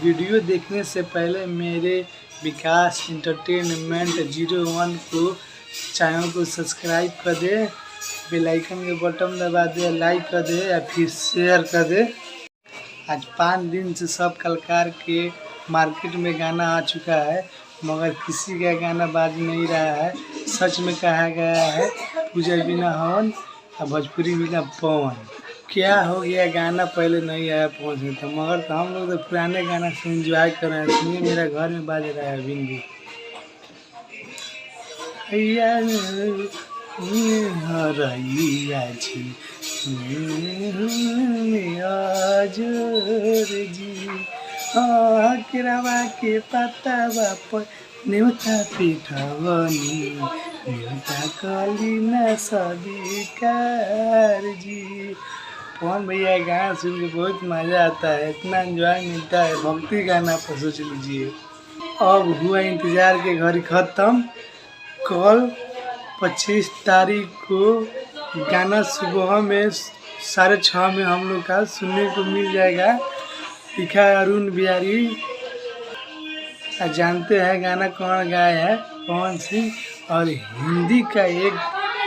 Video देखने से पहले मेरे विकास एंटरटेनमेंट 01 को चैनल को सब्सक्राइब कर दे, बेल आइकन के बटन दबा दे, लाइक कर दे या फिर शेयर कर दे। आज 5 दिन से सब कलाकार के मार्केट में गाना आ चुका है, मगर किसी का गाना बाज नहीं रहा है। सच में कहा गया है पूजा बिना हवन और भोजपुरी बिना पवन। क्या हो गया, गाना पहले नहीं आया पहुँच में था, मगर तो हम लोग तो पुराने गाना से एंजॉय कर रहे हैं। सुनिए, मेरा घर में बाज रहा है बिंदी। केरावा के पत्ता बाप न्यूता पिठवनी न्यूता कली न सबिकार जी। कौन भैया गाना सुन के बहुत मज़ा आता है, इतना एंजॉय मिलता है। भक्ति गाना पर सोच लीजिए। अब हुआ इंतज़ार के घड़ी ख़त्म। कल 25 तारीख को गाना सुबह में 6:30 में हम लोग का सुनने को मिल जाएगा। लिखा है अरुण बिहारी। जानते हैं गाना कौन गाया है? पवन सिंह। और हिंदी का एक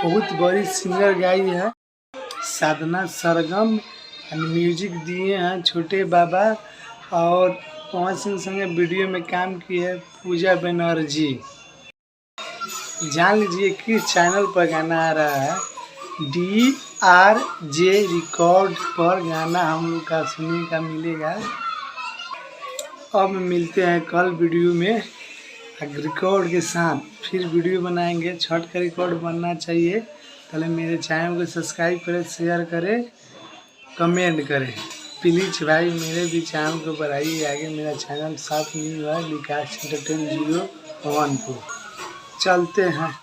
बहुत बड़ी सिंगर गाई है साधना सरगम। म्यूजिक दिए हैं छोटे बाबा। और पवन सिंह संगे वीडियो में काम किए है पूजा बनर्जी। जान लीजिए किस चैनल पर गाना आ रहा है। DRJ रिकॉर्ड पर गाना हम लोग का सुनने का मिलेगा। अब मिलते हैं कल वीडियो में रिकॉर्ड के साथ। फिर वीडियो बनाएंगे। छठ का रिकॉर्ड बनना चाहिए। पहले मेरे चैनल को सब्सक्राइब करें, शेयर करें, कमेंट करें प्लीज़ भाई। मेरे भी चैनल को बढ़ाइए आगे। मेरा चैनल साथ नहीं हुआ है विकास एंटरटेनमेंट 01 को। चलते हैं।